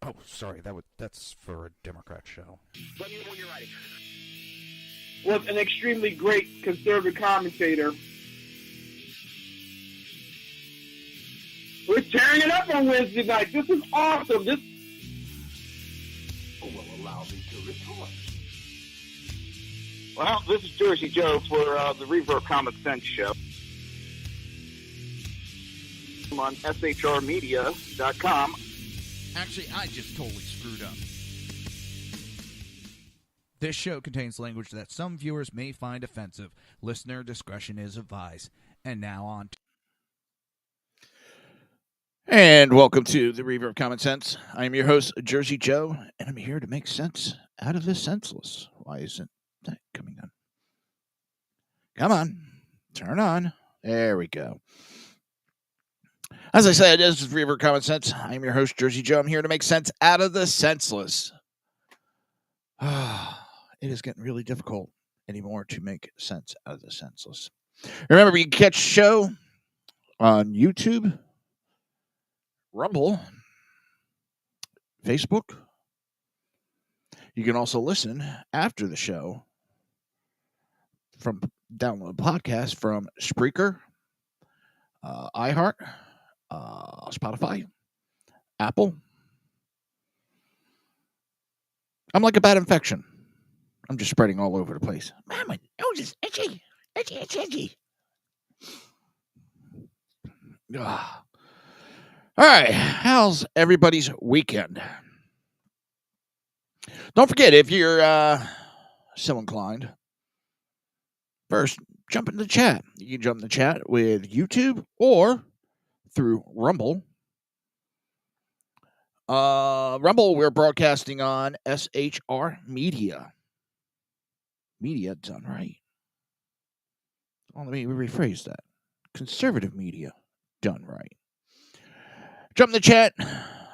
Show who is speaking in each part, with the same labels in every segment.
Speaker 1: Oh, sorry, that's for a Democrat show.
Speaker 2: Let me know when you're ready.
Speaker 3: Was an extremely great conservative commentator. We're tearing it up on Wednesday night. This is awesome. This
Speaker 2: will allow me to retort.
Speaker 3: Well, this is Jersey Joe for the Reaver of Common Sense show. I'm on shrmedia.com.
Speaker 1: Actually, I just totally screwed up. This show contains language that some viewers may find offensive. Listener discretion is advised. And now on. And welcome to the Reaver of Common Sense. I'm your host, Jersey Joe, and I'm here to make sense out of the senseless. Why isn't that coming on? Come on. Turn on. There we go. As I said, this is Reaver of Common Sense. I'm your host, Jersey Joe. I'm here to make sense out of the senseless. It is getting really difficult anymore to make sense out of the senseless. Remember, you can catch the show on YouTube, Rumble, Facebook. You can also listen after the show from download podcast from Spreaker, iHeart, Spotify, Apple. I'm like a bad infection. I'm just spreading all over the place. Man, my nose is itchy. Itchy. Ugh. All right, how's everybody's weekend? Don't forget, if you're so inclined, first, jump in the chat. You can jump in the chat with YouTube or through Rumble. Rumble, we're broadcasting on SHR Media. Media done right. Well, let me rephrase that. Conservative media done right. Jump in the chat.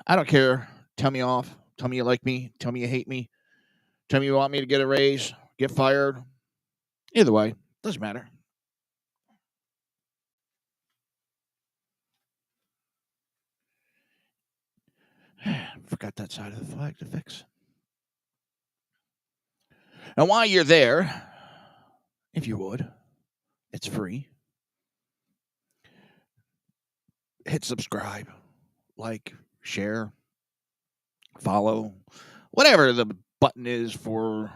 Speaker 1: I don't care. Tell me off. Tell me you like me. Tell me you hate me. Tell me you want me to get a raise, get fired. Either way, doesn't matter. Forgot that side of the flag to fix. Now, while you're there, if you would, it's free. Hit subscribe, like, share, follow, whatever the button is for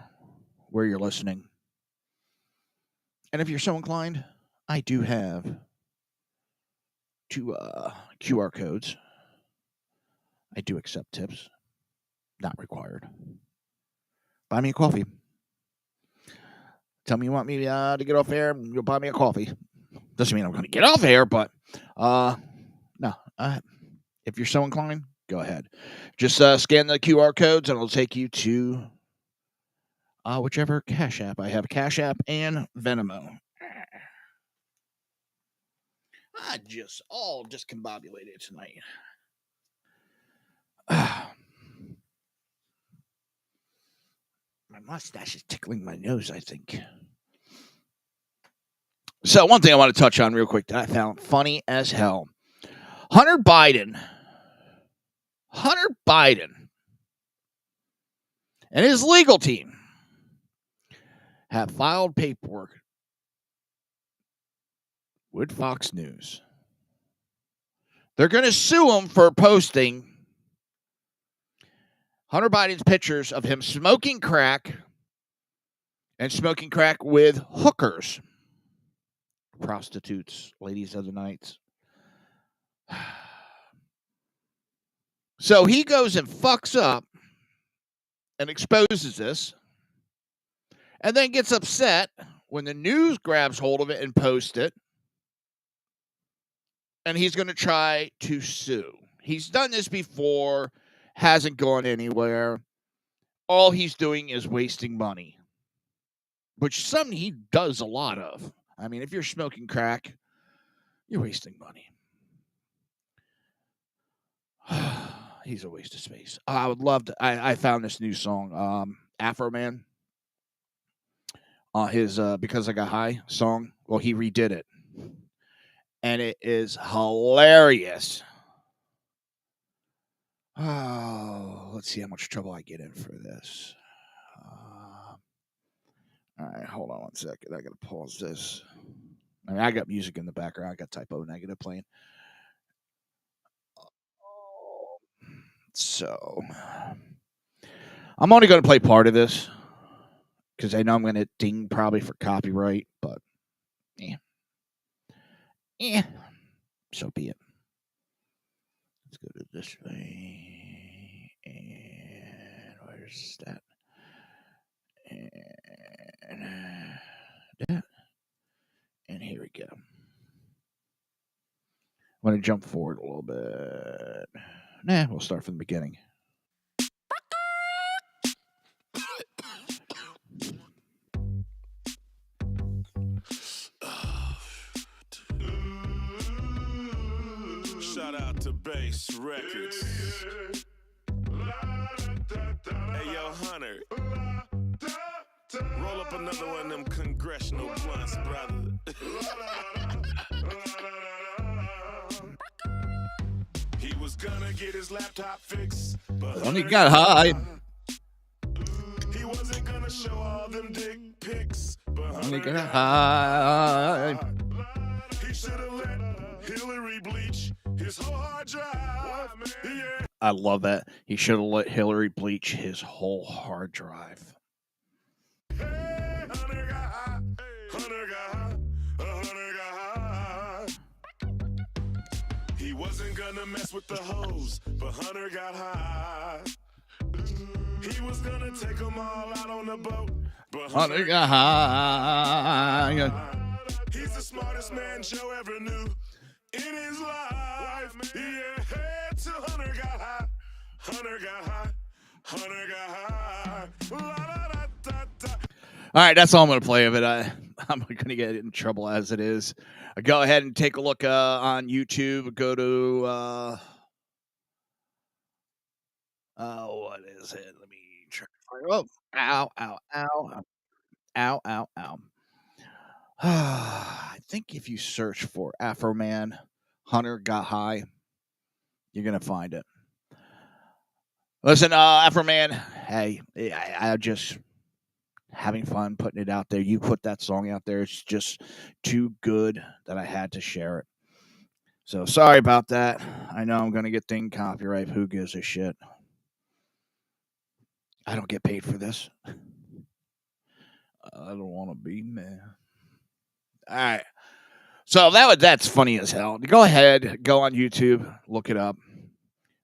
Speaker 1: where you're listening. And if you're so inclined, I do have 2 QR codes. I do accept tips. Not required. Buy me a coffee. Tell me you want me to get off air, you'll buy me a coffee. Doesn't mean I'm going to get off air, but no. If you're so inclined, go ahead. Just scan the QR codes, and it'll take you to whichever Cash App. I have Cash App and Venmo. I just all discombobulated tonight. My mustache is tickling my nose, I think. So one thing I want to touch on real quick that I found funny as hell. Hunter Biden and his legal team have filed paperwork with Fox News. They're going to sue him for posting Hunter Biden's pictures of him smoking crack and smoking crack with hookers. prostitutes, ladies of the night. So he goes and fucks up and exposes this, and then gets upset when the news grabs hold of it and posts it, and he's going to try to sue. He's done this before, hasn't gone anywhere. All he's doing is wasting money, which something he does a lot of. I mean, if you're smoking crack, you're wasting money. He's a waste of space. I would love to. I found this new song, Afro Man, his Because I Got High song. Well, he redid it, and it is hilarious. Oh, let's see how much trouble I get in for this. All right, hold on 1 second. I gotta pause this. I mean, I got music in the background. I got typo negative playing. So I'm only going to play part of this because I know I'm going to ding probably for copyright, but so be it. Let's go to this way. And where's that? And that. And here we go. I'm going to jump forward a little bit. Nah, we'll start from the beginning.
Speaker 4: Shout out to Bass Records. Hey, yo, Hunter. Roll up another one of them congressional blunts, brother. He was gonna get his laptop fixed, but
Speaker 1: Hunter got high.
Speaker 4: He wasn't gonna show all them dick pics, but
Speaker 1: Hunter got high.
Speaker 4: He should have let Hillary bleach his whole hard drive. Yeah.
Speaker 1: I love that. He should have let Hillary bleach his whole hard drive.
Speaker 4: Hey, Hunter got high. Hunter got high. Hunter got high. He wasn't gonna mess with the hoes, but Hunter got high. He was gonna take them all out on the boat, but
Speaker 1: Hunter got high.
Speaker 4: He's the smartest man Joe ever knew in his life. Yeah, head to Hunter got high. Hunter got high. Hunter got high. La, da, da, da, da.
Speaker 1: All right, that's all I'm going to play of it. I'm going to get in trouble as it is. Go ahead and take a look on YouTube. Go to what is it? Let me try. Oh, ow, ow, ow, ow, ow, ow. I think if you search for Afro Man, Hunter Got High, you're going to find it. Listen, Afro Man, hey, I just having fun putting it out there. You put that song out there. It's just too good that I had to share it. So sorry about that. I know I'm going to get thing copyright. Who gives a shit? I don't get paid for this. I don't want to be man. All right. So that's funny as hell. Go ahead, go on YouTube, look it up.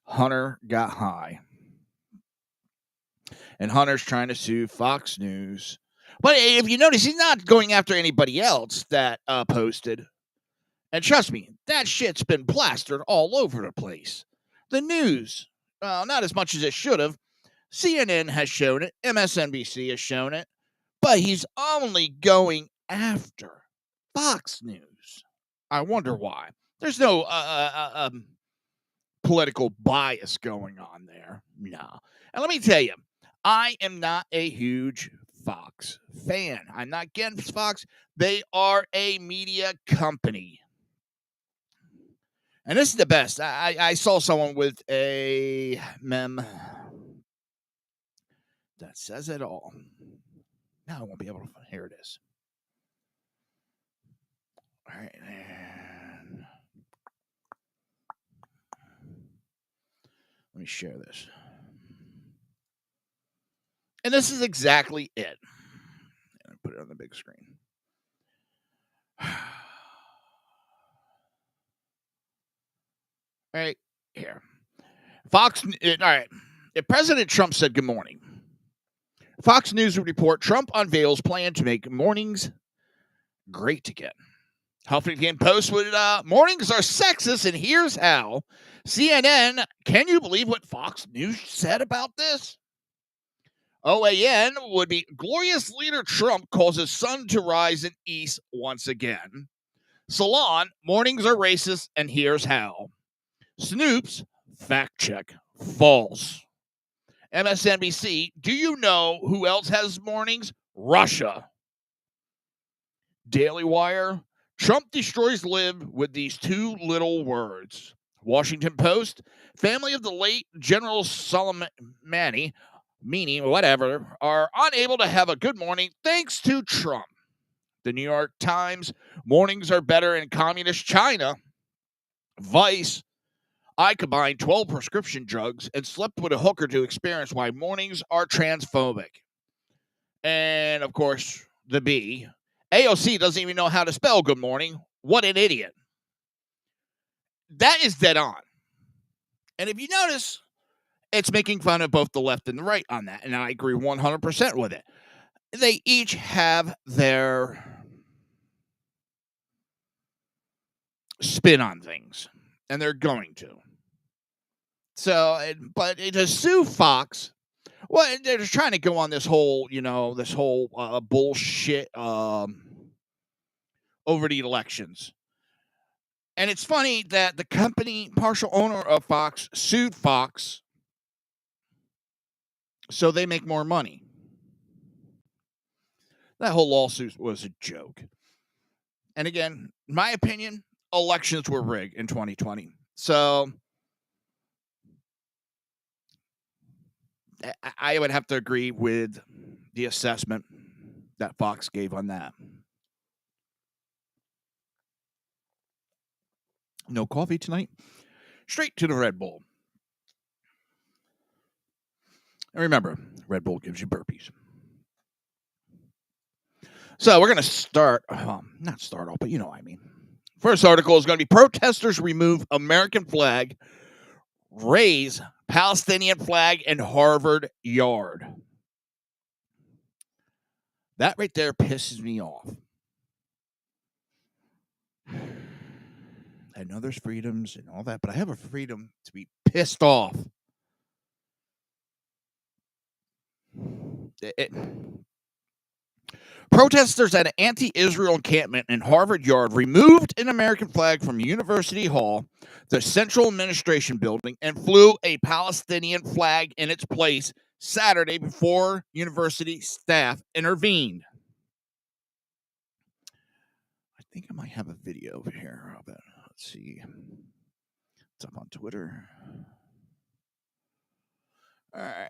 Speaker 1: Hunter Got High. And Hunter's trying to sue Fox News. But if you notice, he's not going after anybody else that posted. And trust me, that shit's been plastered all over the place. The news, not as much as it should have. CNN has shown it. MSNBC has shown it. But he's only going after Fox News. I wonder why. There's no political bias going on there. No. And let me tell you, I am not a huge Fox fan. I'm not against Fox. They are a media company. And this is the best. I saw someone with a meme that says it all. Now I won't be able to. Here it is. All right. And let me share this. And this is exactly it. And I put it on the big screen. right here. Fox. All right. If President Trump said good morning, Fox News would report Trump unveils plan to make mornings great again. Huffington Post would, mornings are sexist, and here's how. CNN, can you believe what Fox News said about this? OAN would be glorious leader Trump calls his sun to rise in east once again. Salon, mornings are racist, and here's how. Snoops, fact check, false. MSNBC, do you know who else has mornings? Russia. Daily Wire, Trump destroys Lib with these two little words. Washington Post, family of the late General Soleimani, meaning whatever, are unable to have a good morning thanks to Trump. The New York Times, mornings are better in communist China. Vice, I combined 12 prescription drugs and slept with a hooker to experience why mornings are transphobic. And, of course, the B, AOC doesn't even know how to spell good morning. What an idiot. That is dead on. And if you notice, it's making fun of both the left and the right on that. And I agree 100% with it. They each have their spin on things. And they're going to. So, but to sue Fox, well, they're just trying to go on this whole, bullshit over the elections. And it's funny that the company, partial owner of Fox, sued Fox so they make more money. That whole lawsuit was a joke. And again, in my opinion, elections were rigged in 2020. So I would have to agree with the assessment that Fox gave on that. No coffee tonight. Straight to the Red Bull. And remember, Red Bull gives you burpees. So we're going to start, not start off, but you know what I mean. First article is going to be protesters remove American flag, raise Palestinian flag in Harvard yard. That right there pisses me off. I know there's freedoms and all that, but I have a freedom to be pissed off. Protesters at an anti-Israel encampment in Harvard Yard removed an American flag from University Hall, the Central Administration Building, and flew a Palestinian flag in its place Saturday before university staff intervened. I think I might have a video over here of it. Let's see. It's up on Twitter. All right.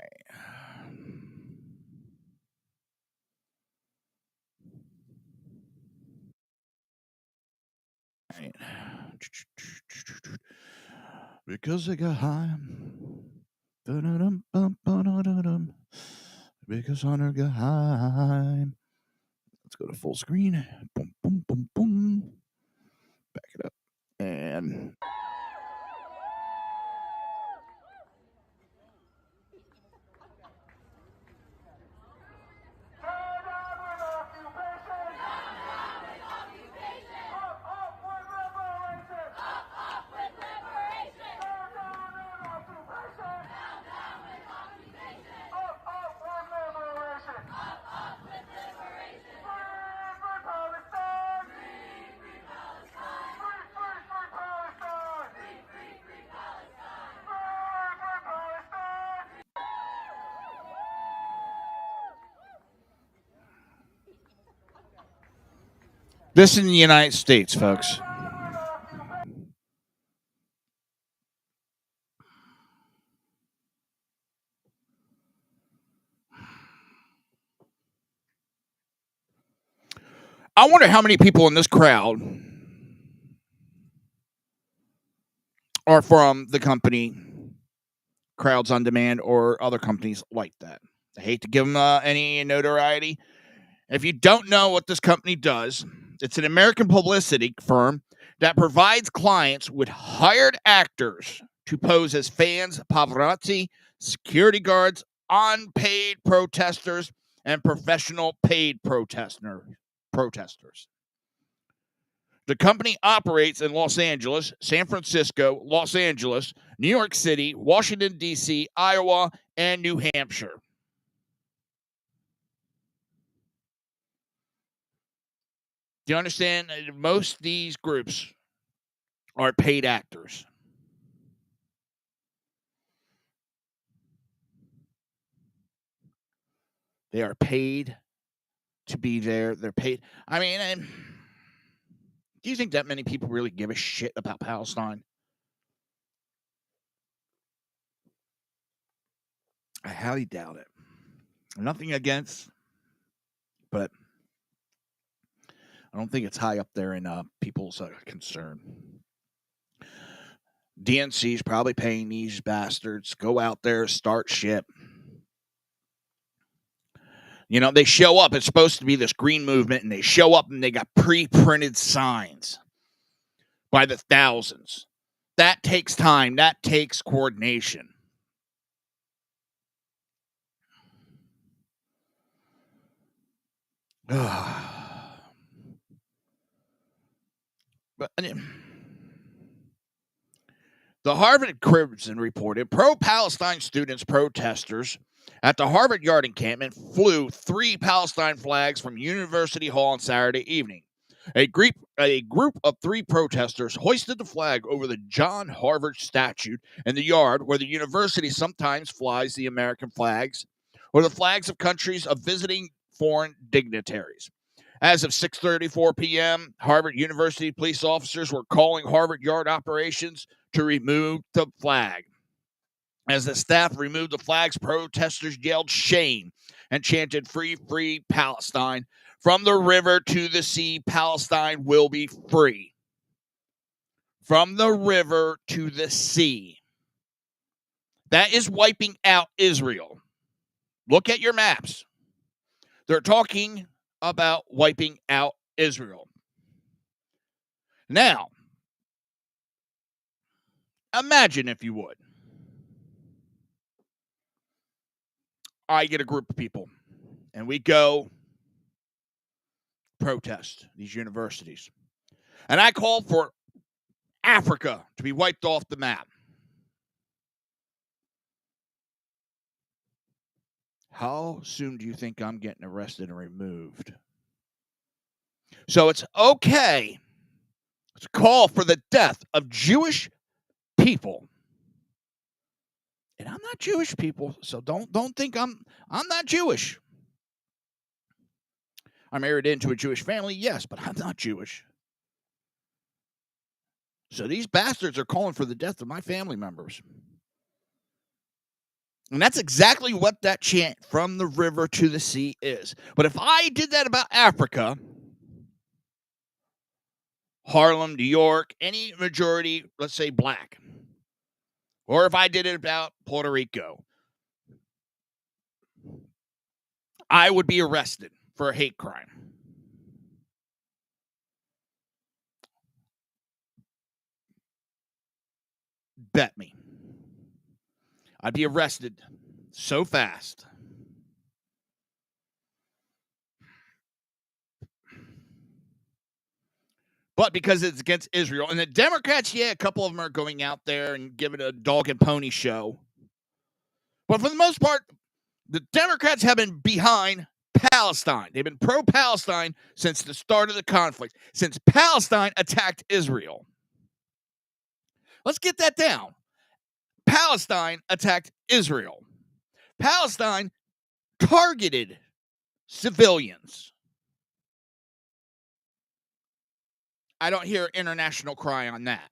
Speaker 1: Because I got high. Because Hunter got high. Let's go to full screen. Boom, boom, boom, boom. Back it up. And this in the United States, folks. I wonder how many people in this crowd are from the company Crowds on Demand or other companies like that. I hate to give them any notoriety. If you don't know what this company does, it's an American publicity firm that provides clients with hired actors to pose as fans, paparazzi, security guards, unpaid protesters, and professional paid protesters. The company operates in Los Angeles, San Francisco, Los Angeles, New York City, Washington, D.C., Iowa, and New Hampshire. Do you understand? Most of these groups are paid actors. They are paid to be there. They're paid. I mean, do you think that many people really give a shit about Palestine? I highly doubt it. Nothing against, but I don't think it's high up there in people's concern. DNC is probably paying these bastards. Go out there, start shit. You know, they show up. It's supposed to be this green movement, and they show up and they got pre-printed signs by the thousands. That takes time. That takes coordination. But the Harvard Crimson reported pro-Palestine students protesters at the Harvard Yard encampment flew 3 Palestine flags from University Hall on Saturday evening. A group of 3 protesters hoisted the flag over the John Harvard statue in the yard where the university sometimes flies the American flags or the flags of countries of visiting foreign dignitaries. As of 6:34 p.m., Harvard University police officers were calling Harvard Yard operations to remove the flag. As the staff removed the flags, protesters yelled shame and chanted "Free, free Palestine." From the river to the sea, Palestine will be free. From the river to the sea. That is wiping out Israel. Look at your maps. They're talking about wiping out Israel. Now, imagine, if you would, I get a group of people and we go protest these universities. And I call for Africa to be wiped off the map. How soon do you think I'm getting arrested and removed? So it's okay to call for the death of Jewish people. And I'm not Jewish, people, so don't think I'm not Jewish. I'm married into a Jewish family, yes, but I'm not Jewish. So these bastards are calling for the death of my family members. And that's exactly what that chant "from the river to the sea" is. But if I did that about Africa, Harlem, New York, any majority, let's say black, or if I did it about Puerto Rico, I would be arrested for a hate crime. Bet me. I'd be arrested so fast. But because it's against Israel. And the Democrats, yeah, a couple of them are going out there and giving a dog and pony show. But for the most part, the Democrats have been behind Palestine. They've been pro-Palestine since the start of the conflict, since Palestine attacked Israel. Let's get that down. Palestine attacked Israel. Palestine targeted civilians. I don't hear international cry on that.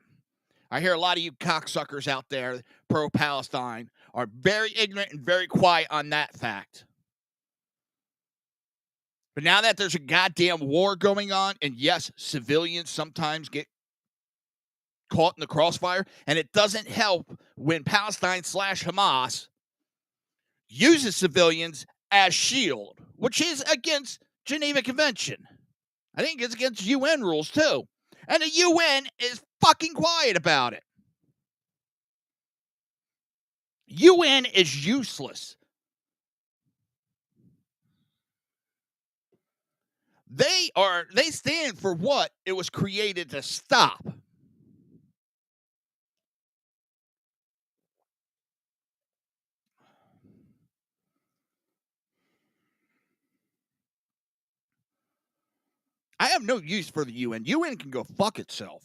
Speaker 1: I hear a lot of you cocksuckers out there, pro-Palestine, are very ignorant and very quiet on that fact. But now that there's a goddamn war going on, and yes, civilians sometimes get caught in the crossfire, and it doesn't help when Palestine / Hamas uses civilians as shield, which is against Geneva Convention. I think it's against UN rules too. And the UN is fucking quiet about it. UN is useless. They stand for what it was created to stop. I have no use for the UN. UN can go fuck itself.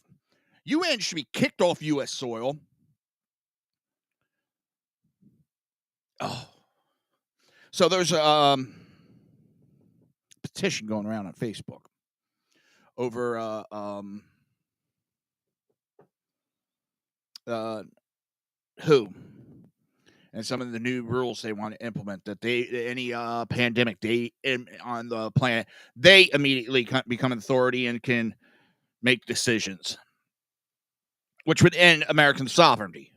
Speaker 1: UN should be kicked off U.S. soil. Oh. So there's a petition going around on Facebook over WHO and some of the new rules they want to implement, that any pandemic on the planet, they immediately become an authority and can make decisions, which would end American sovereignty.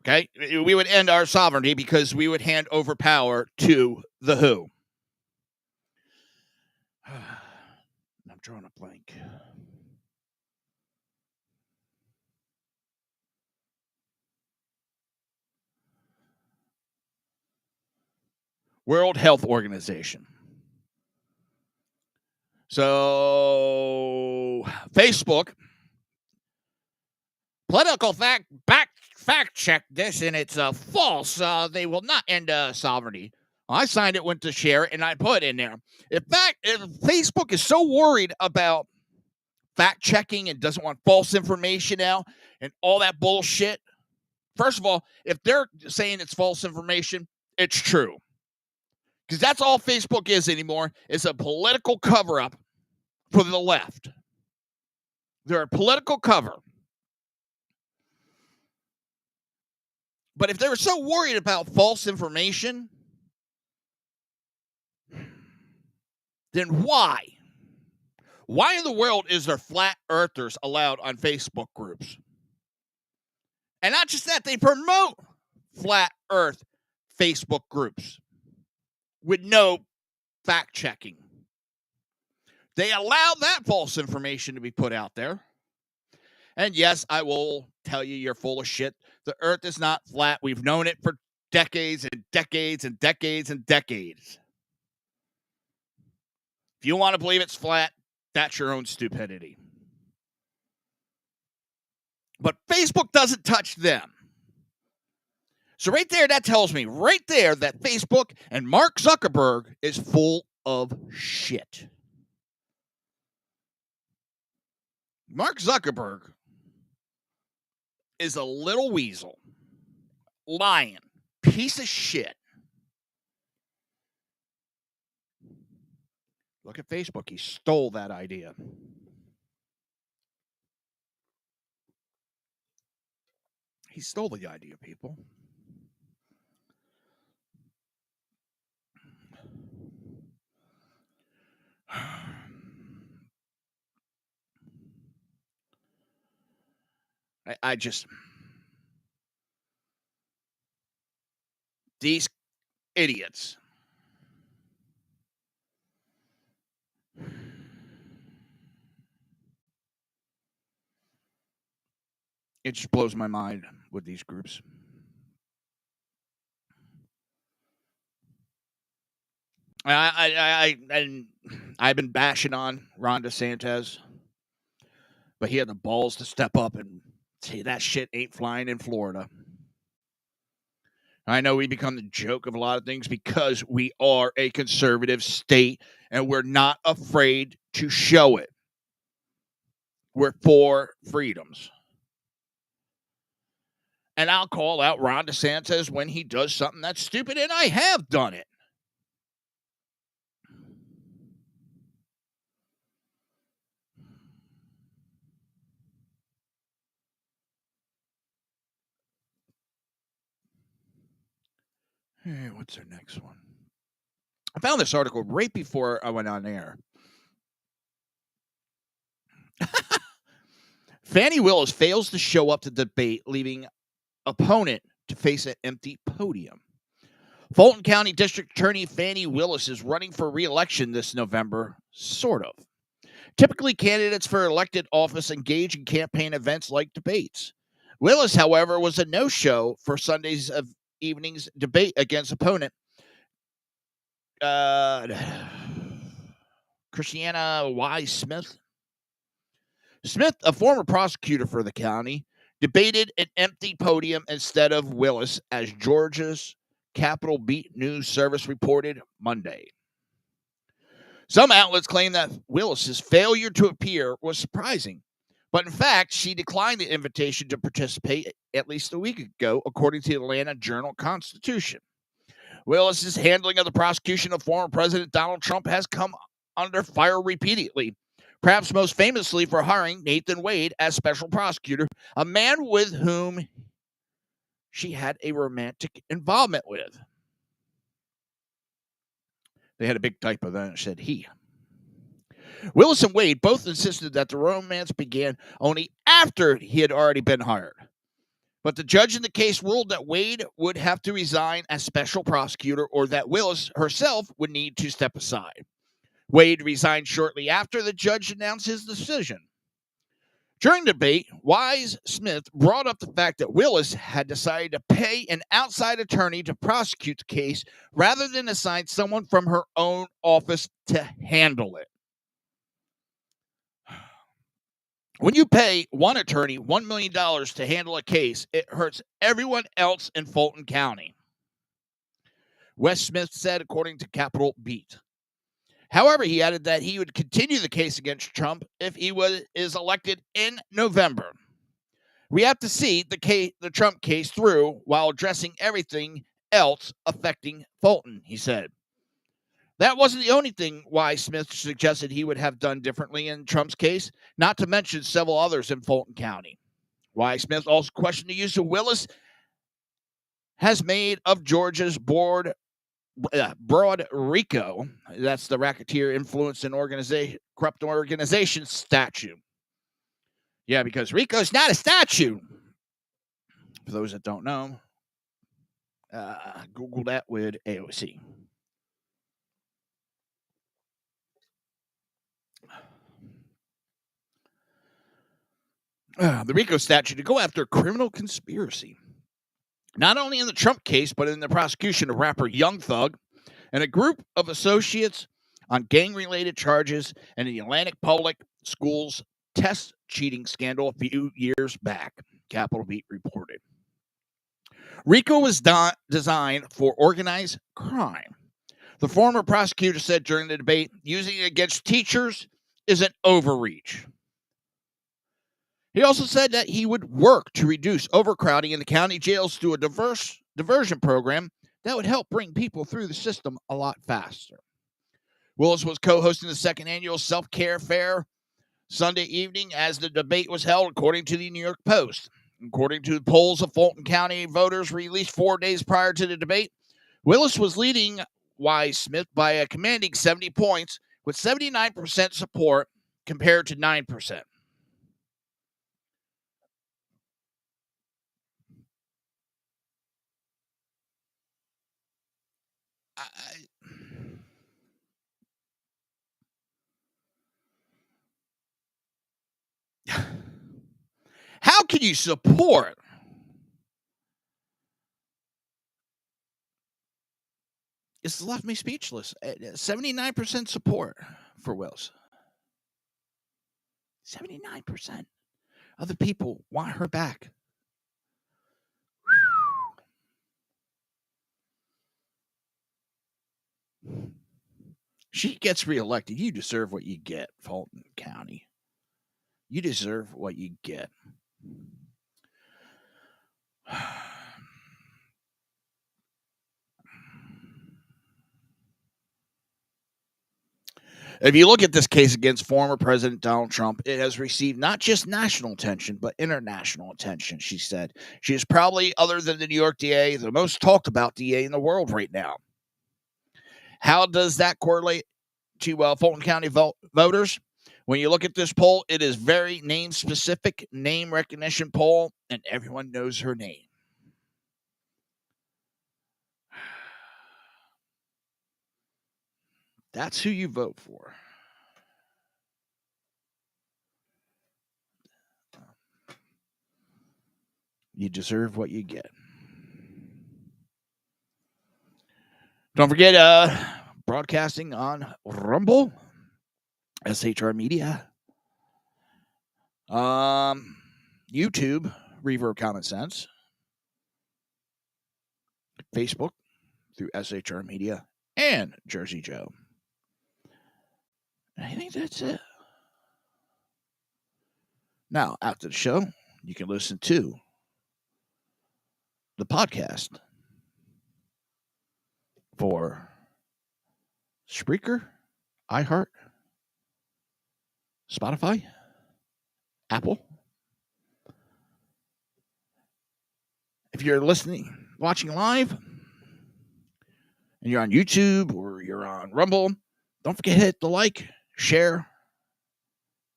Speaker 1: Okay? We would end our sovereignty because we would hand over power to the WHO. I'm drawing a blank. World Health Organization. So, Facebook, political fact check this, and it's false. They will not end sovereignty. I signed it, went to share it, and I put in there. If Facebook is so worried about fact checking and doesn't want false information out and all that bullshit, first of all, if they're saying it's false information, it's true. Because that's all Facebook is anymore, is a political cover-up for the left. They're a political cover. But if they were so worried about false information, then why? Why in the world is there flat earthers allowed on Facebook groups? And not just that, they promote flat earth Facebook groups with no fact checking. They allow that false information to be put out there. And yes, I will tell you, you're full of shit. The earth is not flat. We've known it for decades and decades and decades and decades. If you want to believe it's flat, that's your own stupidity. But Facebook doesn't touch them. So right there, that tells me right there that Facebook and Mark Zuckerberg is full of shit. Mark Zuckerberg is a little weasel, lying, piece of shit. Look at Facebook. He stole that idea. He stole the idea, people. I just... These idiots. It just blows my mind with these groups. I've been bashing on Ron DeSantis, but he had the balls to step up and say that shit ain't flying in Florida. I know we become the joke of a lot of things because we are a conservative state and we're not afraid to show it. We're for freedoms. And I'll call out Ron DeSantis when he does something that's stupid, and I have done it. Hey, what's our next one? I found this article right before I went on air. Fani Willis fails to show up to debate, leaving opponent to face an empty podium. Fulton County District Attorney Fani Willis is running for re-election this November, sort of. Typically, candidates for elected office engage in campaign events like debates. Willis, however, was a no-show for Sunday's evening's debate against opponent Christiana Y. Smith. Smith, a former prosecutor for the county, debated an empty podium instead of Willis, as Georgia's Capitol Beat News Service reported Monday. Some outlets claim that Willis's failure to appear was surprising, but in fact, she declined the invitation to participate at least a week ago, according to the Atlanta Journal-Constitution. Willis's handling of the prosecution of former President Donald Trump has come under fire repeatedly, perhaps most famously for hiring Nathan Wade as special prosecutor, a man with whom she had a romantic involvement with. They had a big typo then. It said he. Willis and Wade both insisted that the romance began only after he had already been hired. But the judge in the case ruled that Wade would have to resign as special prosecutor, or that Willis herself would need to step aside. Wade resigned shortly after the judge announced his decision. During the debate, Wise Smith brought up the fact that Willis had decided to pay an outside attorney to prosecute the case rather than assign someone from her own office to handle it. When you pay one attorney $1 million to handle a case, it hurts everyone else in Fulton County, Wes Smith said, according to Capitol Beat. However, he added that he would continue the case against Trump if he is elected in November. We have to see the Trump case through while addressing everything else affecting Fulton, he said. That wasn't the only thing why Smith suggested he would have done differently in Trump's case, not to mention several others in Fulton County. Why Smith also questioned the use of Willis has made of Georgia's Broad RICO, that's the Racketeer Influence and Corrupt Organization statute. Yeah, because RICO's not a statute. For those that don't know, Google that with AOC. The RICO statute to go after criminal conspiracy. Not only in the Trump case, but in the prosecution of rapper Young Thug and a group of associates on gang-related charges in the Atlantic Public Schools test cheating scandal a few years back, Capitol Beat reported. RICO was designed for organized crime. The former prosecutor said during the debate, using it against teachers is an overreach. He also said that he would work to reduce overcrowding in the county jails through a diversion program that would help bring people through the system a lot faster. Willis was co-hosting the second annual self-care fair Sunday evening as the debate was held, according to the New York Post. According to the polls of Fulton County voters released 4 days prior to the debate, Willis was leading Wise Smith by a commanding 70 points with 79% support compared to 9%. How can you support it's left me speechless. 79% support for Willis. 79% of the people want her back. She gets reelected. You deserve what you get, Fulton County. You deserve what you get. If you look at this case against former President Donald Trump, it has received not just national attention, but international attention, she said. She is probably, other than the New York DA, the most talked about DA in the world right now. How does that correlate to Fulton County voters? When you look at this poll, it is very name-specific, name recognition poll, and everyone knows her name. That's who you vote for. You deserve what you get. Don't forget, broadcasting on Rumble, SHR Media, YouTube, Reaver of Common Sense, Facebook through SHR Media, and Jersey Joe. I think that's it. Now, after the show, you can listen to the podcast for Spreaker, iHeart, Spotify, Apple. If you're watching live, and you're on YouTube or you're on Rumble, don't forget to hit the like, share,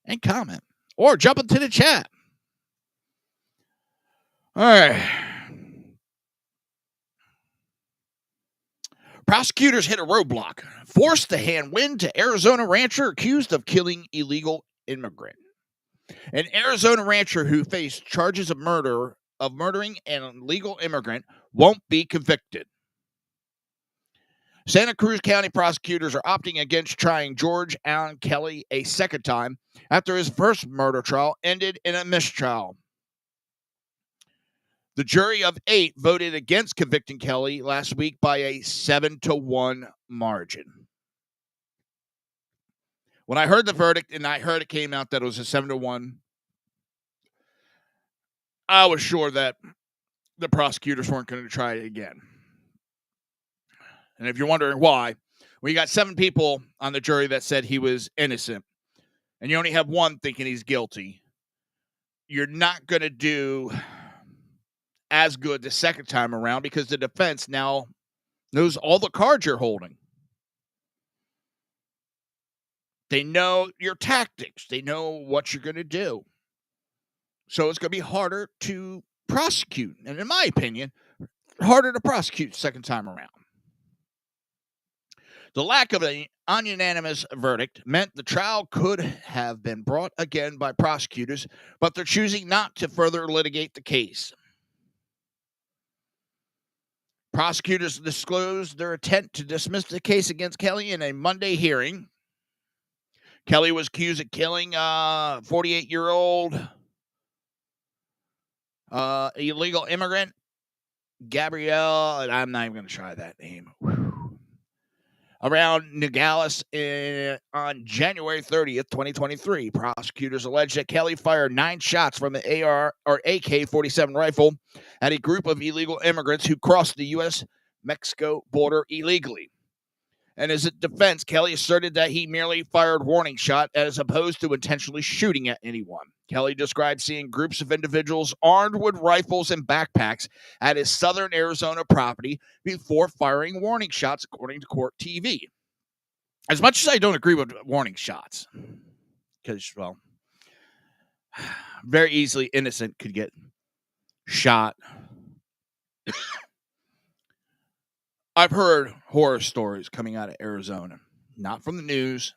Speaker 1: and comment. Or jump into the chat. All right. Prosecutors hit a roadblock, forced to hand win to Arizona rancher accused of killing illegal immigrant. An Arizona rancher who faced charges of murdering an illegal immigrant won't be convicted. Santa Cruz County prosecutors are opting against trying George Allen Kelly a second time after his first murder trial ended in a mistrial. The jury of 8 voted against convicting Kelly last week by a 7-1 margin. When I heard the verdict and I heard it came out that it was a 7-1, I was sure that the prosecutors weren't going to try it again. And if you're wondering why, well, you got 7 people on the jury that said he was innocent, and you only have 1 thinking he's guilty. You're not going to do as good the second time around because the defense now knows all the cards you're holding. They know your tactics. They know what you're going to do. So it's going to be harder to prosecute. And in my opinion, harder to prosecute second time around. The lack of an unanimous verdict meant the trial could have been brought again by prosecutors, but they're choosing not to further litigate the case. Prosecutors disclosed their intent to dismiss the case against Kelly in a Monday hearing. Kelly was accused of killing a 48-year-old illegal immigrant, Gabrielle, and I'm not even going to try that name, around Nogales on January 30th, 2023. Prosecutors allege that Kelly fired 9 shots from the AK-47 rifle at a group of illegal immigrants who crossed the U.S.-Mexico border illegally. And as a defense, Kelly asserted that he merely fired warning shot as opposed to intentionally shooting at anyone. Kelly described seeing groups of individuals armed with rifles and backpacks at his southern Arizona property before firing warning shots, according to court TV. As much as I don't agree with warning shots, because, well, very easily innocent could get shot. I've heard horror stories coming out of Arizona, not from the news,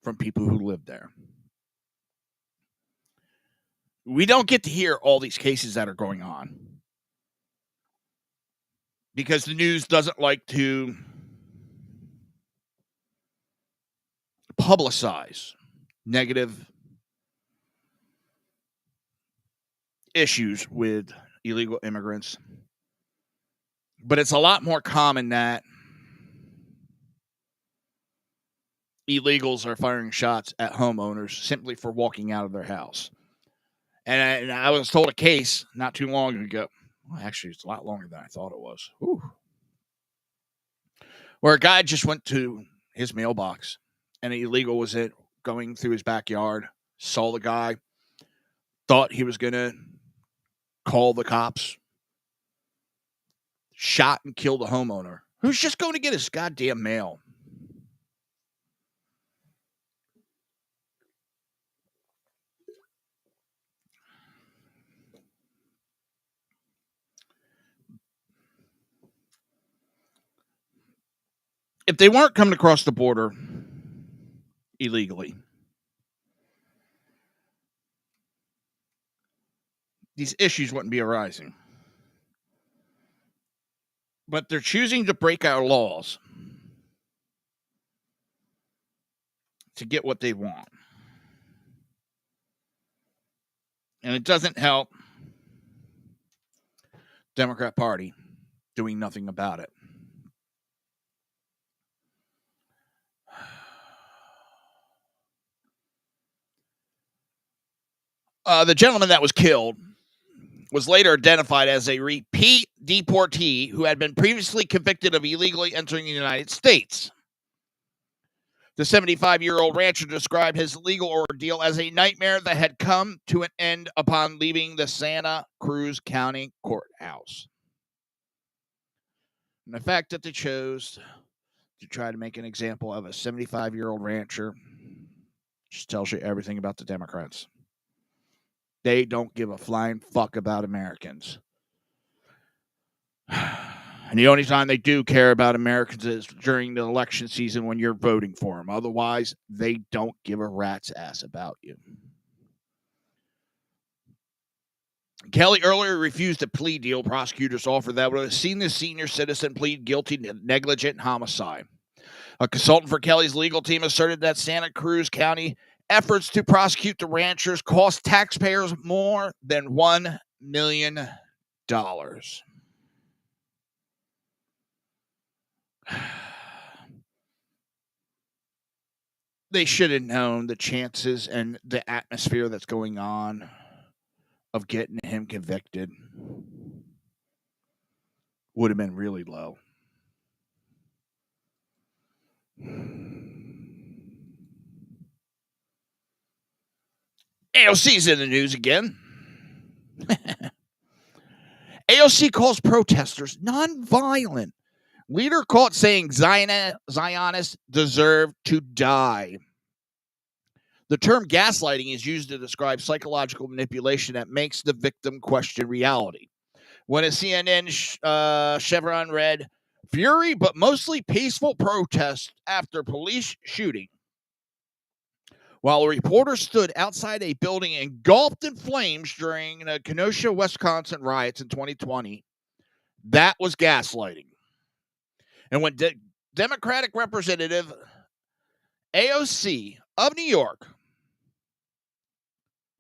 Speaker 1: from people who live there. We don't get to hear all these cases that are going on because the news doesn't like to publicize negative issues with illegal immigrants. But it's a lot more common that illegals are firing shots at homeowners simply for walking out of their house. And I was told a case not too long ago. Well, actually, it's a lot longer than I thought it was. Whew. Where a guy just went to his mailbox and an illegal was going through his backyard, saw the guy, thought he was going to call the cops, shot and killed a homeowner who's just going to get his goddamn mail. If they weren't coming across the border illegally, these issues wouldn't be arising. But they're choosing to break our laws to get what they want. And it doesn't help Democrat Party doing nothing about it. The gentleman that was killed was later identified as a repeat deportee who had been previously convicted of illegally entering the United States. The 75-year-old rancher described his legal ordeal as a nightmare that had come to an end upon leaving the Santa Cruz County courthouse. And the fact that they chose to try to make an example of a 75-year-old rancher just tells you everything about the Democrats. They don't give a flying fuck about Americans. And the only time they do care about Americans is during the election season when you're voting for them. Otherwise, they don't give a rat's ass about you. Kelly earlier refused a plea deal prosecutors offered that would have seen the senior citizen plead guilty to negligent homicide. A consultant for Kelly's legal team asserted that Santa Cruz County efforts to prosecute the ranchers cost taxpayers more than $1 million. They should have known the chances and the atmosphere that's going on of getting him convicted would have been really low. AOC's in the news again. AOC calls protesters nonviolent. Leader caught saying Zionists deserve to die. The term gaslighting is used to describe psychological manipulation that makes the victim question reality. When a CNN Chevron read, fury but mostly peaceful protest after police shooting. While a reporter stood outside a building engulfed in flames during the Kenosha, Wisconsin riots in 2020, that was gaslighting. And when Democratic Representative AOC of New York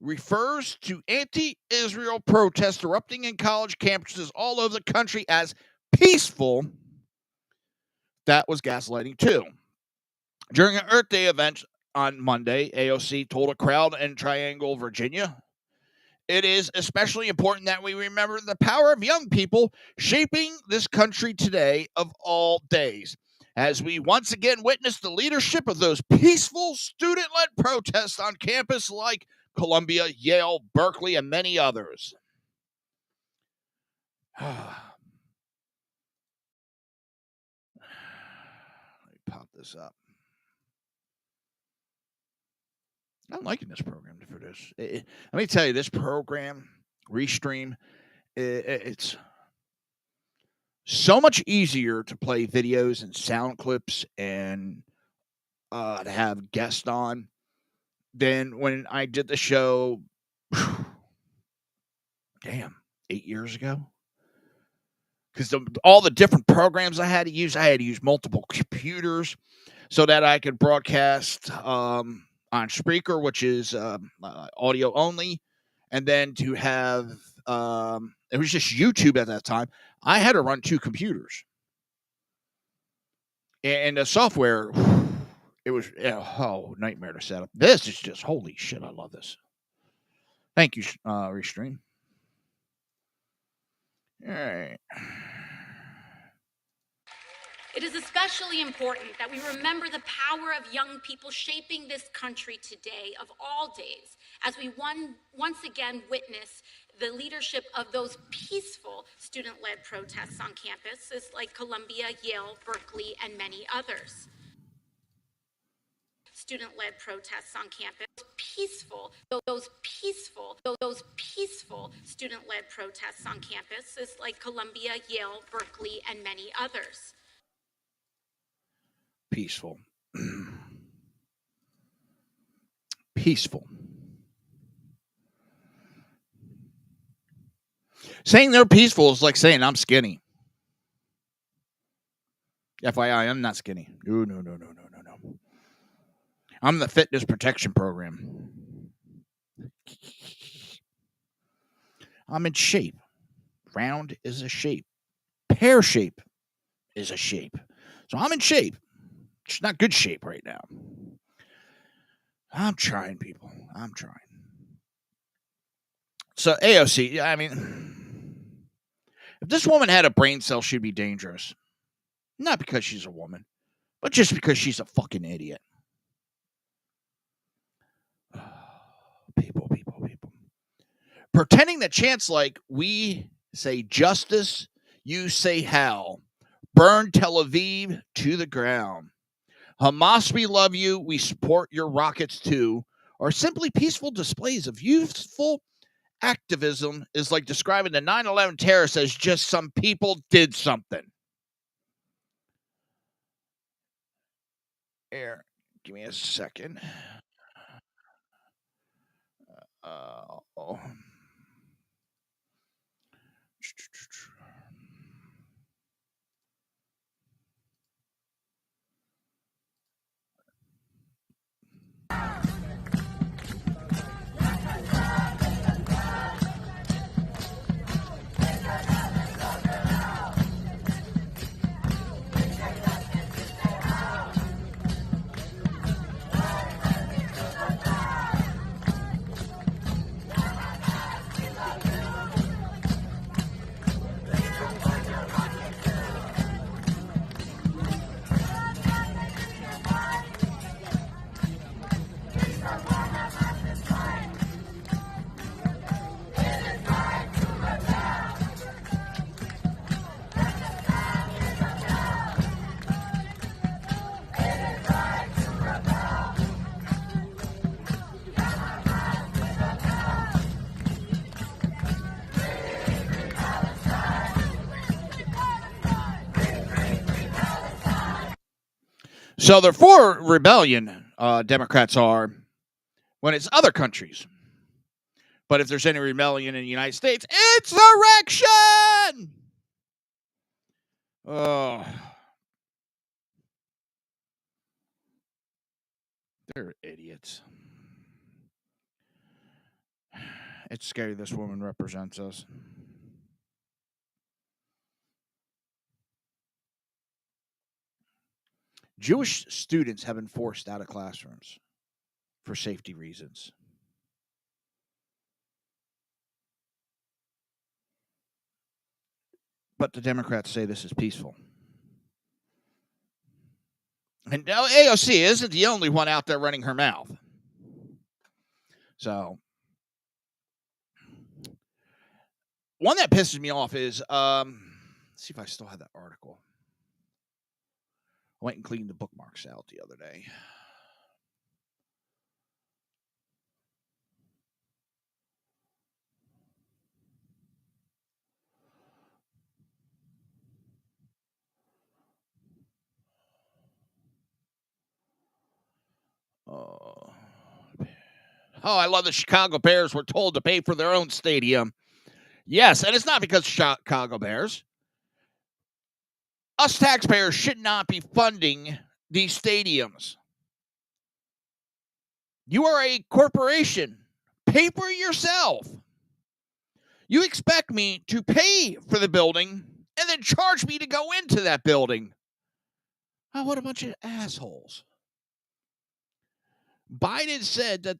Speaker 1: refers to anti-Israel protests erupting in college campuses all over the country as peaceful, that was gaslighting too. During an Earth Day event on Monday, AOC told a crowd in Triangle, Virginia, it is especially important that we remember the power of young people shaping this country today of all days, as we once again witness the leadership of those peaceful student-led protests on campus like Columbia, Yale, Berkeley, and many others. Let me pop this up. I'm liking this program for this. Let me tell you, this program, Restream, it's so much easier to play videos and sound clips and to have guests on than when I did the show, 8 years ago. Because all the different programs I had to use multiple computers so that I could broadcast on Spreaker, which is audio only, and then to have it was just YouTube at that time. I had to run 2 computers, and the software, it was nightmare to set up. This is just holy shit. I love this. Thank you, Restream. All right.
Speaker 5: It is especially important that we remember the power of young people shaping this country today of all days, as we once again witness the leadership of those peaceful student-led protests on campuses like Columbia, Yale, Berkeley, and many others. Student-led protests on campus, those peaceful student-led protests on campuses like Columbia, Yale, Berkeley, and many others.
Speaker 1: Peaceful. Peaceful. Saying they're peaceful is like saying I'm skinny. FYI, I'm not skinny. No. I'm the fitness protection program. I'm in shape. Round is a shape. Pear shape is a shape. So I'm in shape. It's not good shape right now. I'm trying, people. I'm trying. So AOC, I mean, if this woman had a brain cell, she'd be dangerous. Not because she's a woman, but just because she's a fucking idiot. People. Pretending that chants like we say justice, you say hell. Burn Tel Aviv to the ground. Hamas, we love you. We support your rockets too. Or simply peaceful displays of youthful activism is like describing the 9/11 terrorists as just some people did something. Here, give me a second. Oh. So they're for rebellion, Democrats are, when it's other countries. But if there's any rebellion in the United States, insurrection! Oh. They're idiots. It's scary this woman represents us. Jewish students have been forced out of classrooms for safety reasons. But the Democrats say this is peaceful. And now AOC isn't the only one out there running her mouth. So, one that pisses me off is, let's see if I still have that article. I went and cleaned the bookmarks out the other day. Oh, I love the Chicago Bears were told to pay for their own stadium. Yes, and it's not because Chicago Bears. Us taxpayers should not be funding these stadiums. You are a corporation. Pay for it yourself. You expect me to pay for the building and then charge me to go into that building. Oh, what a bunch of assholes. Biden said that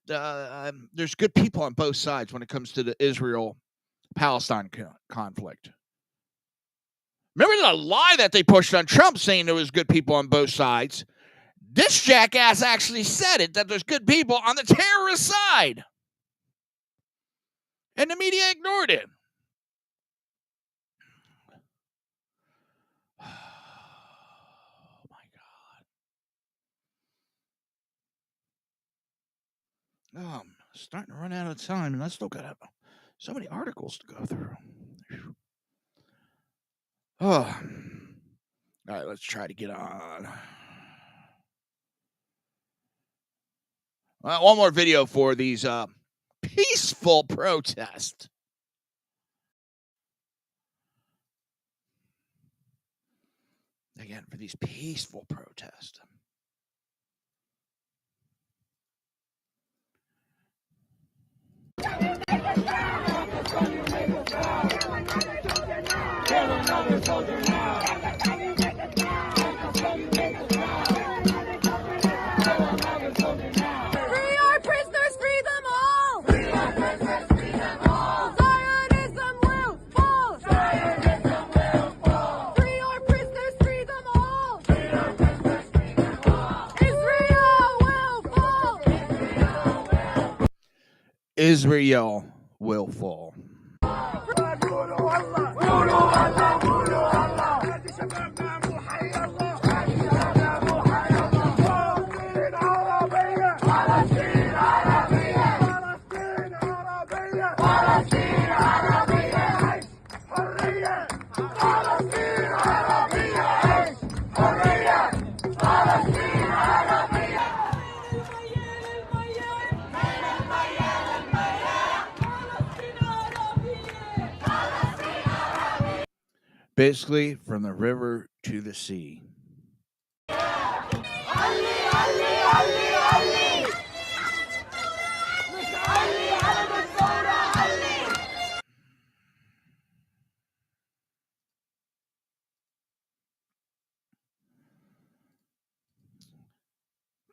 Speaker 1: there's good people on both sides when it comes to the Israel-Palestine conflict. Remember the lie that they pushed on Trump saying there was good people on both sides? This jackass actually said it, that there's good people on the terrorist side. And the media ignored it. Oh, my God. Oh, I'm starting to run out of time, and I still got so many articles to go through. Oh. All right, let's try to get on. One more video for these peaceful protests. Again, for these peaceful protests. Israel will fall. Basically, from the river to the sea.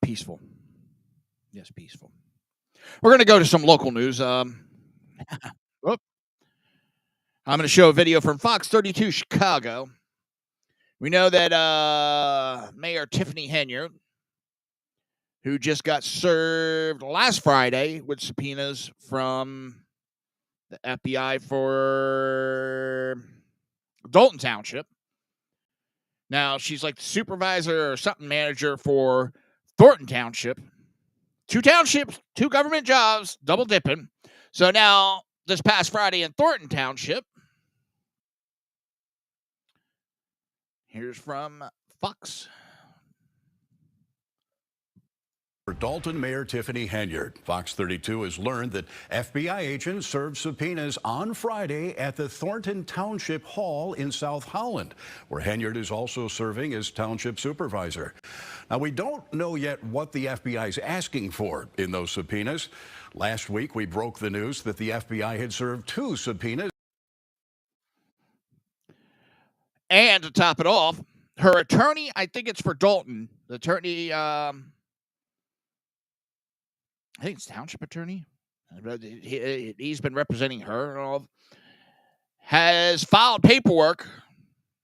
Speaker 1: Peaceful. Yes, peaceful. We're going to go to some local news. I'm going to show a video from Fox 32 Chicago. We know that Mayor Tiffany Henyard, who just got served last Friday with subpoenas from the FBI for Dalton Township. Now, she's like the supervisor or something manager for Thornton Township. 2 townships, 2 government jobs, double dipping. So now, this past Friday in Thornton Township, here's from Fox.
Speaker 6: For Dalton Mayor Tiffany Henyard, Fox 32 has learned that FBI agents served subpoenas on Friday at the Thornton Township Hall in South Holland, where Henyard is also serving as township supervisor. Now, we don't know yet what the FBI is asking for in those subpoenas. Last week, we broke the news that the FBI had served 2 subpoenas.
Speaker 1: And to top it off, her attorney, I think it's for Dalton, the attorney, I think it's township attorney. He's been representing her and all. Has filed paperwork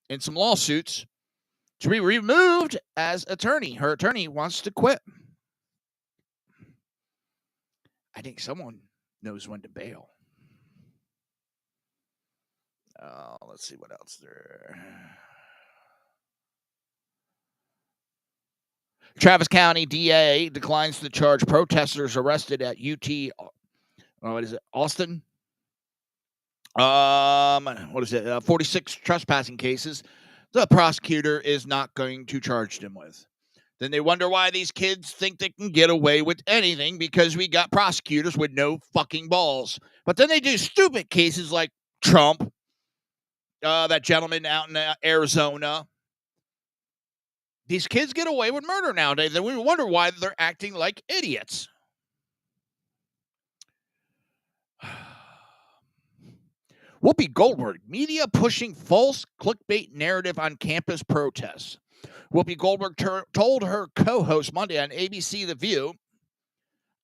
Speaker 1: in some lawsuits to be removed as attorney. Her attorney wants to quit. I think someone knows when to bail. Let's see what else there. Travis County DA declines to charge protesters arrested at UT. What is it? Austin. 46 trespassing cases. The prosecutor is not going to charge them with. Then they wonder why these kids think they can get away with anything because we got prosecutors with no fucking balls. But then they do stupid cases like Trump, that gentleman out in Arizona. These kids get away with murder nowadays, and we wonder why they're acting like idiots. Whoopi Goldberg, media pushing false clickbait narrative on campus protests. Whoopi Goldberg told her co-host Monday on ABC The View,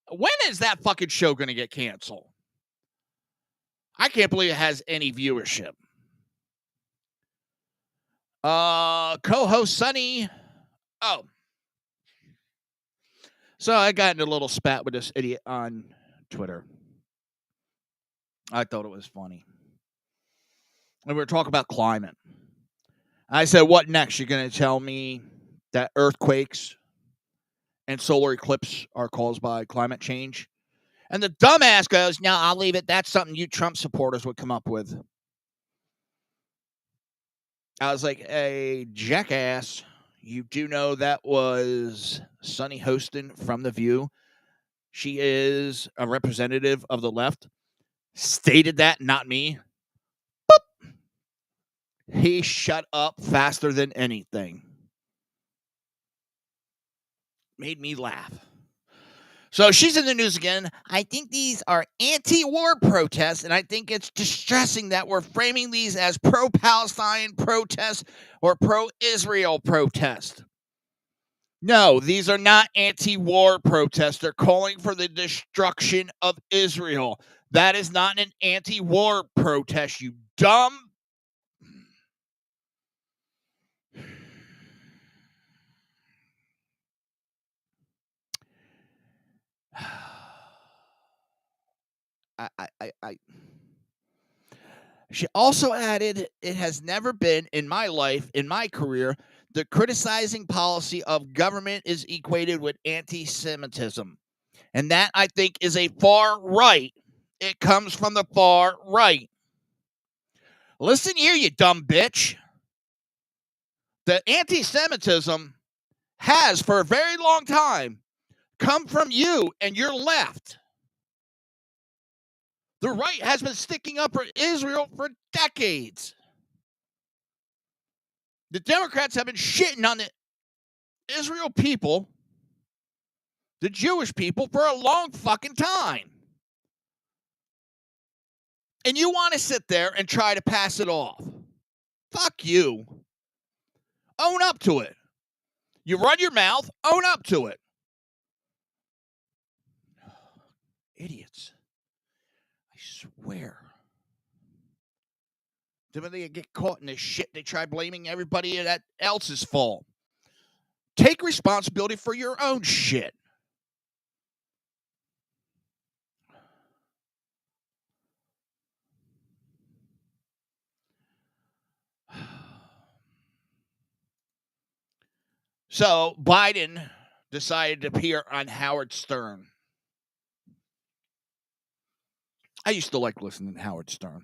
Speaker 1: when is that fucking show going to get canceled? I can't believe it has any viewership. Co-host Sunny. Oh. So I got in a little spat with this idiot on Twitter. I thought it was funny. And we were talking about climate. I said, what next? You're going to tell me that earthquakes and solar eclipse are caused by climate change? And the dumbass goes, no, I'll leave it. That's something you Trump supporters would come up with. I was like, hey, jackass, you do know that was Sunny Hostin from The View. She is a representative of the left. Stated that, not me. Boop. He shut up faster than anything. Made me laugh. So she's in the news again. I think these are anti-war protests, and I think it's distressing that we're framing these as pro-Palestine protests or pro-Israel protests. No, these are not anti-war protests. They're calling for the destruction of Israel. That is not an anti-war protest, you dumb. She also added, it has never been in my life, in my career, the criticizing policy of government is equated with anti-Semitism. And that, I think, is a far right. It comes from the far right. Listen here, you dumb bitch. The anti-Semitism has, for a very long time, come from you and your left. The right has been sticking up for Israel for decades. The Democrats have been shitting on the Israel people, the Jewish people, for a long fucking time. And you want to sit there and try to pass it off. Fuck you. Own up to it. You run your mouth, own up to it. Idiots. I swear. Then when they get caught in this shit, they try blaming everybody else's fault. Take responsibility for your own shit. So Biden decided to appear on Howard Stern. I used to like listening to Howard Stern.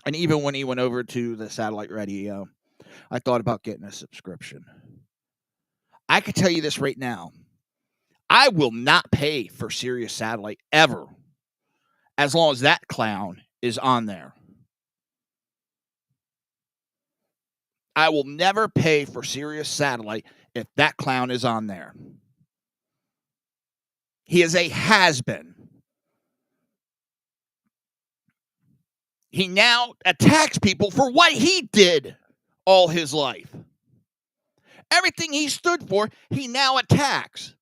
Speaker 1: And even when he went over to the satellite radio, I thought about getting a subscription. I can tell you this right now. I will not pay for Sirius Satellite ever, as long as that clown is on there. I will never pay for Sirius Satellite if that clown is on there. He is a has-been. He now attacks people for what he did all his life. Everything he stood for, he now attacks.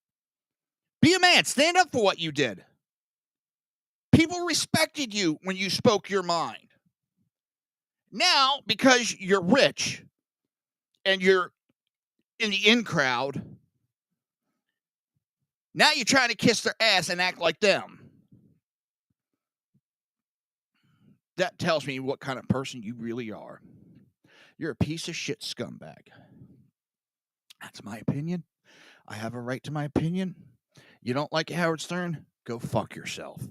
Speaker 1: Be a man. Stand up for what you did. People respected you when you spoke your mind. Now, because you're rich and you're in the in crowd, now you're trying to kiss their ass and act like them. That tells me what kind of person you really are. You're a piece of shit scumbag. That's my opinion. I have a right to my opinion. You don't like Howard Stern? Go fuck yourself.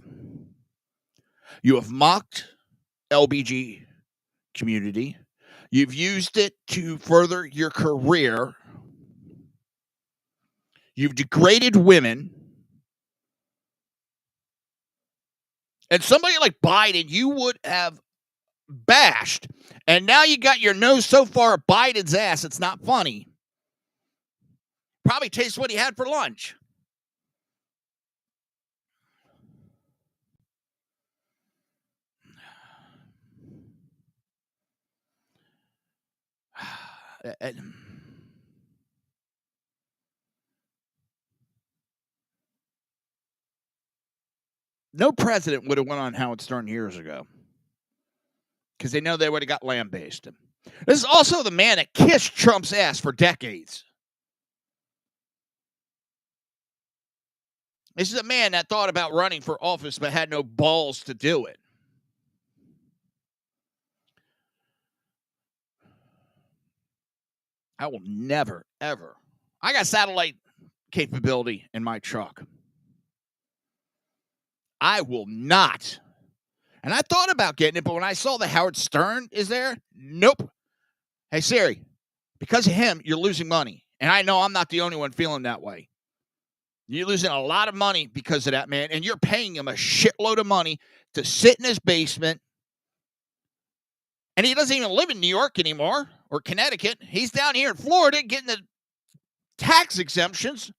Speaker 1: You have mocked LBG community. You've used it to further your career. You've degraded women. And somebody like Biden, you would have bashed. And now you got your nose so far up Biden's ass, it's not funny. Probably tastes what he had for lunch. No president would have went on Howard Stern years ago because they know they would have got lambasted. This is also the man that kissed Trump's ass for decades. This is a man that thought about running for office but had no balls to do it. I will never, ever. I got satellite capability in my truck. I will not. And I thought about getting it, but when I saw the Howard Stern is there, nope. Hey, Siri, because of him, you're losing money. And I know I'm not the only one feeling that way. You're losing a lot of money because of that, man. And you're paying him a shitload of money to sit in his basement And he doesn't even live in New York anymore or Connecticut. He's down here in Florida getting the tax exemptions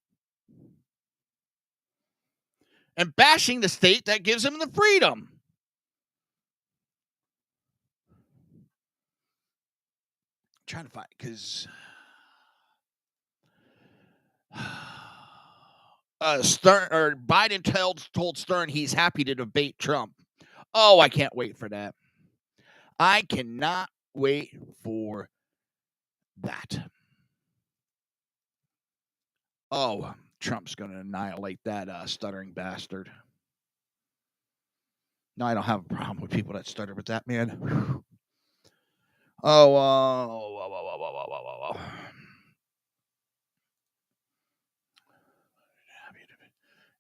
Speaker 1: and bashing the state that gives him the freedom. I'm trying to find, because Stern or Biden told Stern he's happy to debate Trump. Oh, I can't wait for that. I cannot wait for that. Oh, Trump's going to annihilate that stuttering bastard. No, I don't have a problem with people that stutter with that, man.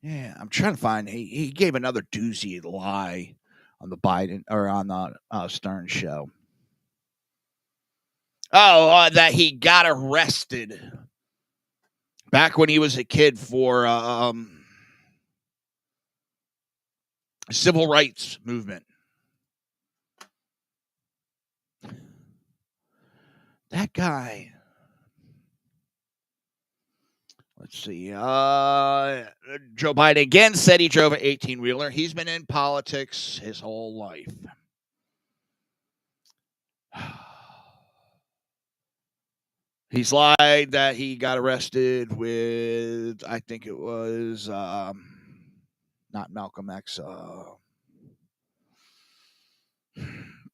Speaker 1: Yeah, I'm trying to find. He gave another doozy lie on the Biden or on the Stern show. Oh, that he got arrested back when he was a kid for civil rights movement. That guy. Let's see. Joe Biden again said he drove an 18-wheeler. He's been in politics his whole life. He's lied that he got arrested with, I think it was not Malcolm X.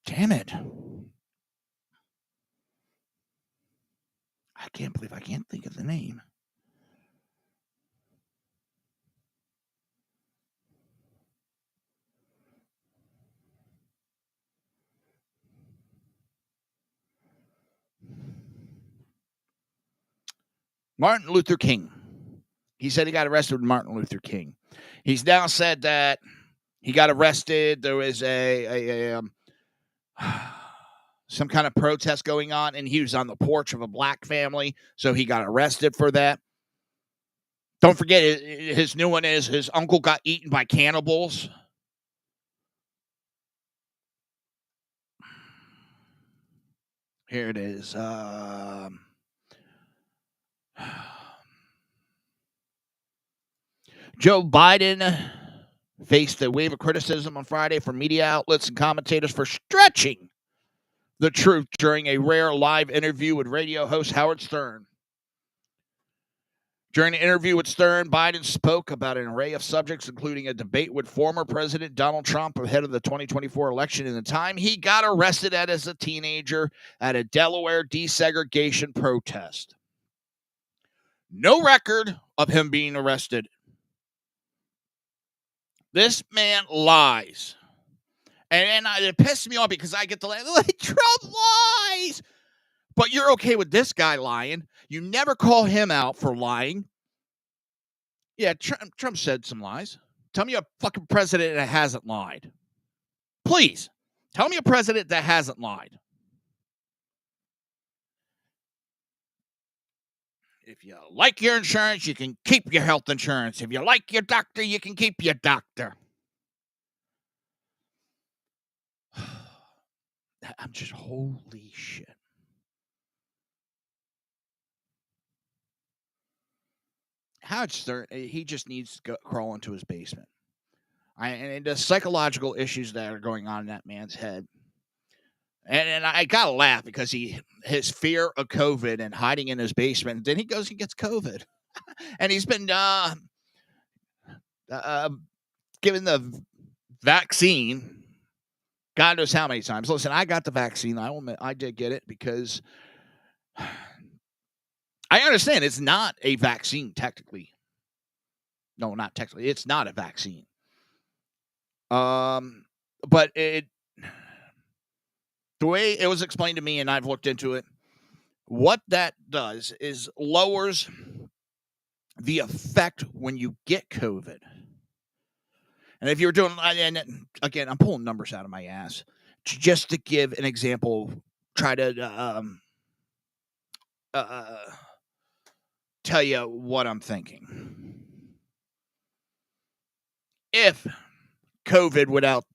Speaker 1: Damn it. I can't believe I can't think of the name. Martin Luther King. He said he got arrested with Martin Luther King. He's now said that he got arrested. There was some kind of protest going on, and he was on the porch of a black family, so he got arrested for that. Don't forget, his new one is his uncle got eaten by cannibals. Here it is. Joe Biden faced a wave of criticism on Friday from media outlets and commentators for stretching the truth during a rare live interview with radio host Howard Stern. During the interview with Stern, Biden spoke about an array of subjects, including a debate with former President Donald Trump ahead of the 2024 election and the time he got arrested as a teenager at a Delaware desegregation protest. No record of him being arrested. This man lies. And it pissed me off because I get to like, Trump lies. But you're okay with this guy lying. You never call him out for lying. Yeah, Trump said some lies. Tell me a fucking president that hasn't lied. Please, tell me a president that hasn't lied. If you like your insurance, you can keep your health insurance. If you like your doctor, you can keep your doctor. I'm just, holy shit. Howard Stern, he just needs to crawl into his basement. And the psychological issues that are going on in that man's head. And I gotta laugh because his fear of COVID and hiding in his basement. Then he goes and gets COVID, and he's been given the vaccine. God knows how many times. Listen, I got the vaccine. I will admit, I did get it because I understand it's not a vaccine technically. No, not technically. It's not a vaccine. But the way it was explained to me, and I've looked into it, what that does is lowers the effect when you get COVID. And if you're doing, and again, I'm pulling numbers out of my ass just to give an example, try to tell you what I'm thinking. If COVID without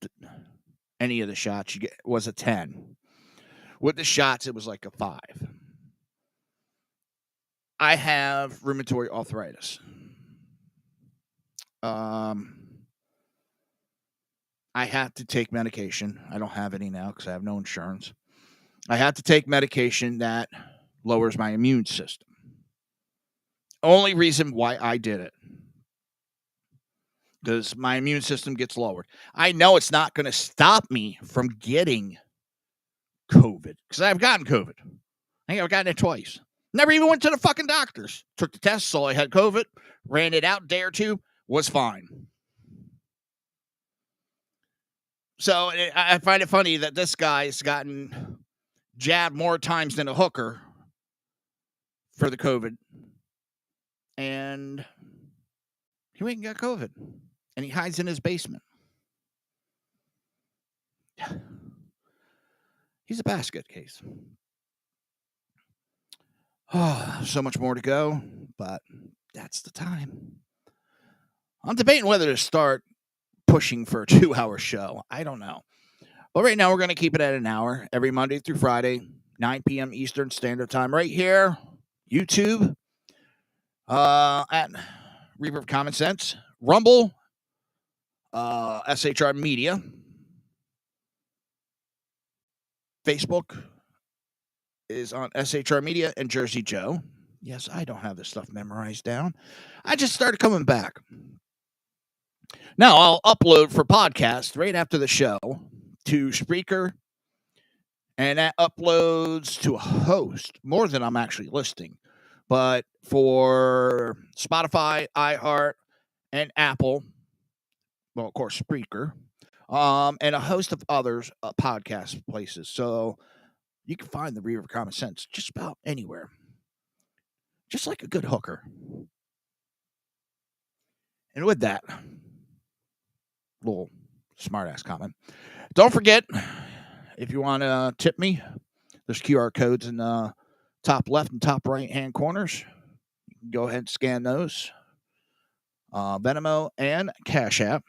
Speaker 1: any of the shots you get was a 10, With the shots, it was like a 5. I have rheumatoid arthritis. I have to take medication. I don't have any now because I have no insurance. I have to take medication that lowers my immune system. Only reason why I did it. Because my immune system gets lowered. I know it's not going to stop me from getting COVID. Because I've gotten COVID. I think I've gotten it twice. Never even went to the fucking doctors. Took the test, saw I had COVID, ran it out a day or two, was fine. So I find it funny that this guy's gotten jabbed more times than a hooker for the COVID. And he went and got COVID. And he hides in his basement. He's a basket case. Oh, so much more to go, but that's the time. I'm debating whether to start pushing for a 2-hour show. I don't know. But right now, we're going to keep it at an hour every Monday through Friday, 9 p.m. Eastern Standard Time, right here, YouTube, at Reaver of Common Sense, Rumble, SHR Media, Facebook is on SHR Media and Jersey Joe. Yes, I don't have this stuff memorized down. I just started coming back. Now I'll upload for podcast right after the show to Spreaker, and that uploads to a host, more than I'm actually listing. But for Spotify, iHeart, and Apple, well, of course, Spreaker, and a host of others podcast places. So you can find the Reaver of Common Sense just about anywhere. Just like a good hooker. And with that, little smart-ass comment. Don't forget, if you want to tip me, there's QR codes in the top left and top right-hand corners. You can go ahead and scan those. Venmo and Cash App.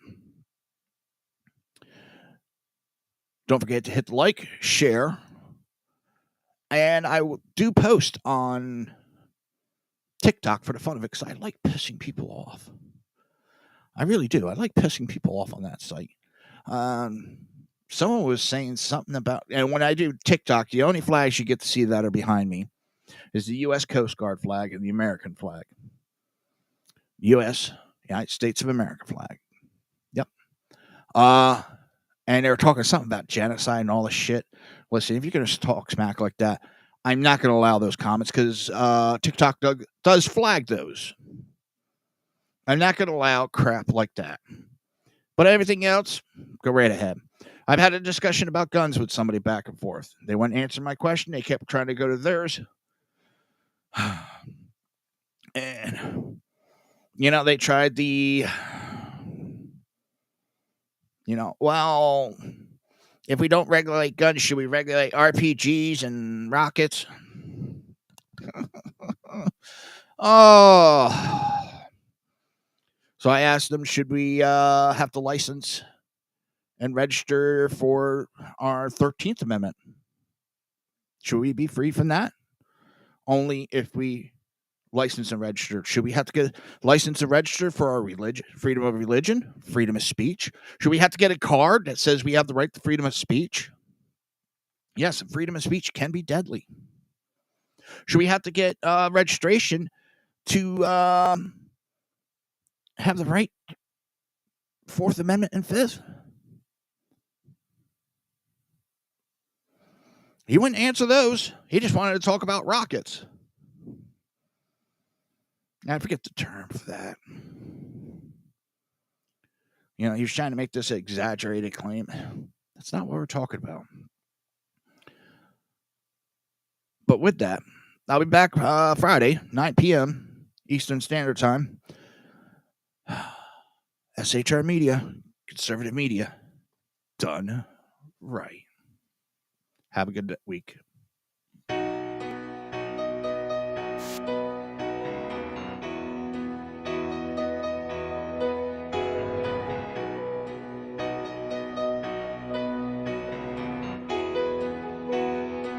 Speaker 1: Don't forget to hit the like, share. And I do post on TikTok for the fun of it because I like pissing people off. I really do. I like pissing people off on that site. Someone was saying something about, and when I do TikTok, the only flags you get to see that are behind me is the U.S. Coast Guard flag and the American flag. U.S. United States of America flag. Yep. And they were talking something about genocide and all this shit. Listen, if you're going to talk smack like that, I'm not going to allow those comments because TikTok does flag those. I'm not going to allow crap like that. But everything else, go right ahead. I've had a discussion about guns with somebody back and forth. They wouldn't answer my question. They kept trying to go to theirs. And, they tried the, well, if we don't regulate guns, should we regulate RPGs and rockets? Oh. So I asked them, should we have to license and register for our 13th Amendment? Should we be free from that? Only if we license and register. Should we have to get license and register for our religion, freedom of religion, freedom of speech? Should we have to get a card that says we have the right to freedom of speech? Yes, freedom of speech can be deadly. Should we have to get registration to have the right Fourth Amendment and Fifth? He wouldn't answer those. He just wanted to talk about rockets. I forget the term for that. He was trying to make this an exaggerated claim. That's not what we're talking about. But with that, I'll be back Friday, 9 p.m. Eastern Standard Time. SHR Media, conservative media, done right. Have a good week.